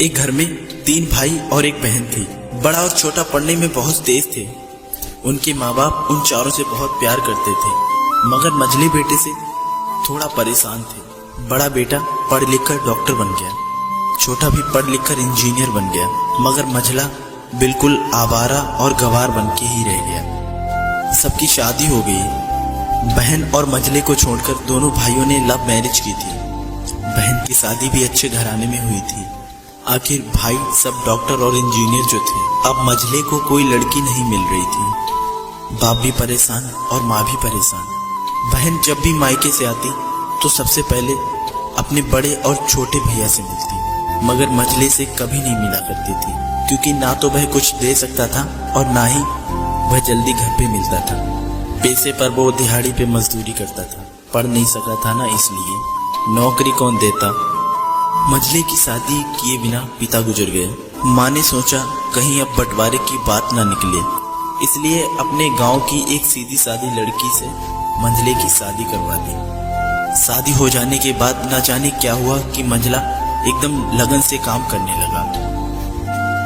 एक घर में 3 भाई और एक बहन थी। बड़ा और छोटा पढ़ने में बहुत तेज थे। उनके माँ बाप उन चारों से बहुत प्यार करते थे, मगर मझले बेटे से थोड़ा परेशान थे। बड़ा बेटा पढ़ लिख कर डॉक्टर बन गया, छोटा भी पढ़ लिख कर इंजीनियर बन गया, मगर मझला बिल्कुल आवारा और गवार बन के ही रह गया। सबकी शादी हो गई। बहन और मझले को छोड़कर दोनों भाइयों ने लव मैरिज की थी। बहन की शादी भी अच्छे घराने में हुई थी। आखिर भाई सब डॉक्टर और इंजीनियर जो थे, अब मझले को कोई लड़की नहीं मिल रही थी। बाप भी परेशान और माँ भी परेशान। बहन जब भी मायके से आती तो सबसे पहले अपने बड़े और छोटे भैया से मिलती, मगर मझले से कभी नहीं मिला करती थी, क्योंकि ना तो वह कुछ दे सकता था और ना ही वह जल्दी घर पे मिलता था। पैसे पर वो दिहाड़ी पे मजदूरी करता था, पढ़ नहीं सका था ना, इसलिए नौकरी कौन देता। मझले की शादी किए बिना पिता गुजर गए। माँ ने सोचा कहीं अब बंटवारे की बात ना निकले, इसलिए अपने गांव की एक सीधी सादी लड़की से मंझले की शादी करवा दी। शादी हो जाने के बाद न जाने क्या हुआ कि मंझला एकदम लगन से काम करने लगा।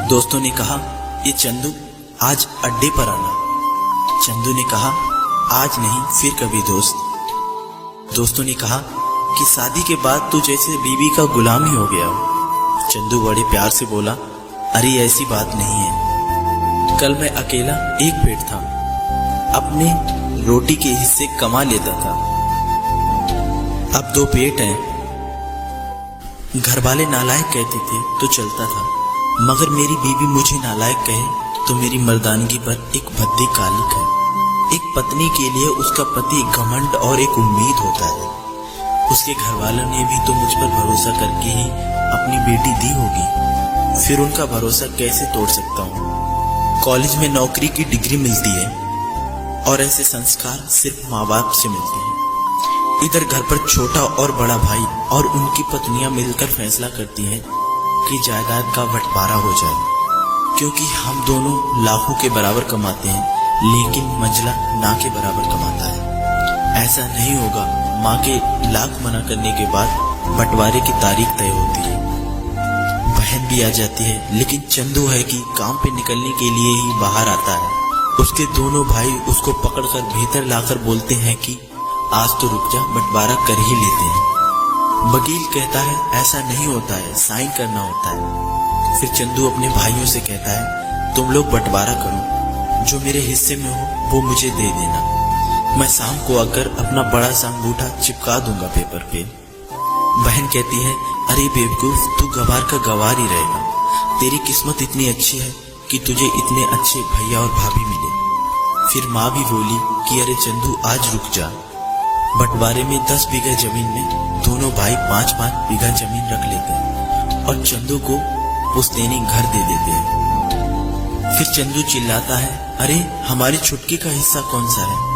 दोस्तों ने कहा, ये चंदू आज अड्डे पर आना। चंदू ने कहा, आज नहीं फिर कभी दोस्त। दोस्तों ने कहा कि शादी के बाद तू जैसे बीवी का गुलाम ही हो गया हो। चंदू बड़े प्यार से बोला, अरे ऐसी बात नहीं है, कल मैं अकेला एक पेट था, अपने रोटी के हिस्से कमा लेता था, अब 2 पेट हैं। घर वाले नालायक कहते थे तो चलता था, मगर मेरी बीवी मुझे नालायक कहे तो मेरी मर्दानगी पर एक भद्दी कालिक है। एक पत्नी के लिए उसका पति घमंड और एक उम्मीद होता है। उसके घर वालों ने भी तो मुझ पर भरोसा करके ही अपनी बेटी दी होगी, फिर उनका भरोसा कैसे तोड़ सकता हूँ। कॉलेज में नौकरी की डिग्री मिलती है और ऐसे संस्कार सिर्फ माँ बाप से मिलते हैं। इधर घर पर छोटा और बड़ा भाई और उनकी पत्नियां मिलकर फैसला करती हैं कि जायदाद का बंटवारा हो जाए, क्योंकि हम दोनों लाखों के बराबर कमाते हैं, लेकिन मंझला ना के बराबर कमाता है। ऐसा नहीं होगा। माँ के लाख मना करने के बाद बंटवारे की तारीख तय होती है। बहन भी आ जाती है, लेकिन चंदू है कि काम पे निकलने के लिए ही बाहर आता है। उसके दोनों भाई उसको पकड़कर भीतर लाकर बोलते हैं कि आज तो रुक जा, बंटवारा कर ही लेते हैं। वकील कहता है ऐसा नहीं होता है, साइन करना होता है। फिर चंदू अपने भाइयों से कहता है, तुम लोग बंटवारा करो, जो मेरे हिस्से में हो वो मुझे दे देना, मैं शाम को आकर अपना बड़ा सा अंगूठा चिपका दूंगा पेपर पे। बहन कहती है, अरे बेवकूफ, तू गवार का गवार ही रहेगा, तेरी किस्मत इतनी अच्छी है कि तुझे इतने अच्छे भैया और भाभी मिले। फिर माँ भी बोली कि अरे चंदू आज रुक जा। बंटवारे में 10 बीघा जमीन में दोनों भाई 5-5 बीघा जमीन रख लेते हैं और चंदू को पुश्तैनी घर दे देते हैं। फिर चंदू चिल्लाता है, अरे हमारी छुटकी का हिस्सा कौन सा है।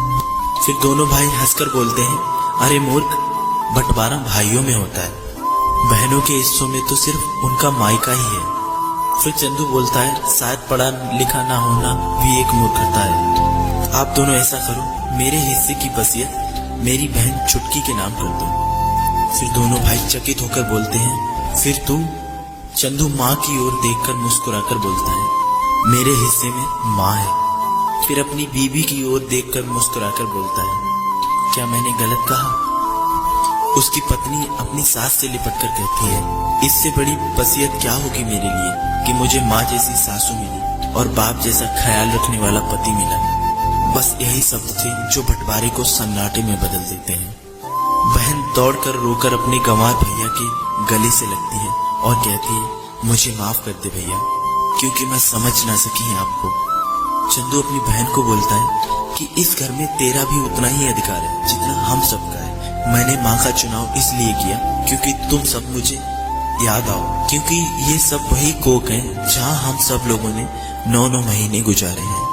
फिर दोनों भाई हंसकर बोलते हैं, अरे मूर्ख, बंटवारा भाइयों में होता है, बहनों के हिस्सों में तो सिर्फ उनका मायका ही है। फिर चंदू बोलता है, शायद पढ़ा लिखा ना होना भी एक मूर्खता है। आप दोनों ऐसा करो, मेरे हिस्से की वसीयत मेरी बहन छुटकी के नाम कर दो। फिर दोनों भाई चकित होकर बोलते हैं, फिर तू? चंदू माँ की ओर देखकर मुस्कुराकर बोलता है, मेरे हिस्से में माँ है। फिर अपनी बीवी की ओर देखकर मुस्कुराकर बोलता है, क्या मैंने गलत कहा? उसकी पत्नी अपनी सास से लिपटकर कहती है, इससे बड़ी वसीयत क्या होगी मेरे लिए कि मुझे माँ जैसी सासू मिली और बाप जैसा ख्याल रखने वाला पति मिला। बस यही शब्द थे जो बंटवारे को सन्नाटे में बदल देते हैं। बहन दौड़कर रोकर अपने गंवार भैया के गले से लगती है और कहती है, मुझे माफ कर दे भैया, क्योंकि मैं समझ ना सकी आपको। चंदू अपनी बहन को बोलता है कि इस घर में तेरा भी उतना ही अधिकार है जितना हम सबका है। मैंने माँ का चुनाव इसलिए किया क्योंकि तुम सब मुझे याद आओ, क्योंकि ये सब वही कोक हैं जहाँ हम सब लोगों ने 9-9 महीने गुजारे हैं।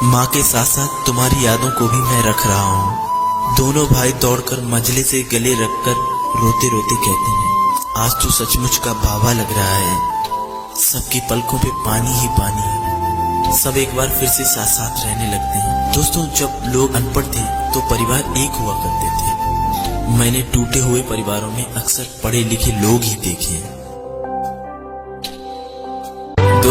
माँ के साथ साथ तुम्हारी यादों को भी मैं रख रहा हूँ। दोनों भाई दौड़कर मझले से गले रखकर रोते रोते कहते हैं, आज तो सचमुच का बाबा लग रहा है। सबकी पलकों पे पानी ही पानी है। सब एक बार फिर से साथ साथ रहने लगते हैं। दोस्तों, जब लोग अनपढ़ थे तो परिवार एक हुआ करते थे। मैंने टूटे हुए परिवारों में अक्सर पढ़े लिखे लोग ही देखे हैं।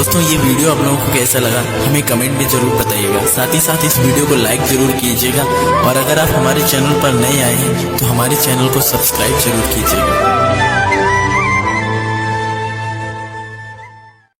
दोस्तों ये वीडियो आप लोगों को कैसा लगा हमें कमेंट में जरूर बताइएगा। साथ ही साथ इस वीडियो को लाइक जरूर कीजिएगा और अगर आप हमारे चैनल पर नए आए हैं तो हमारे चैनल को सब्सक्राइब जरूर कीजिएगा।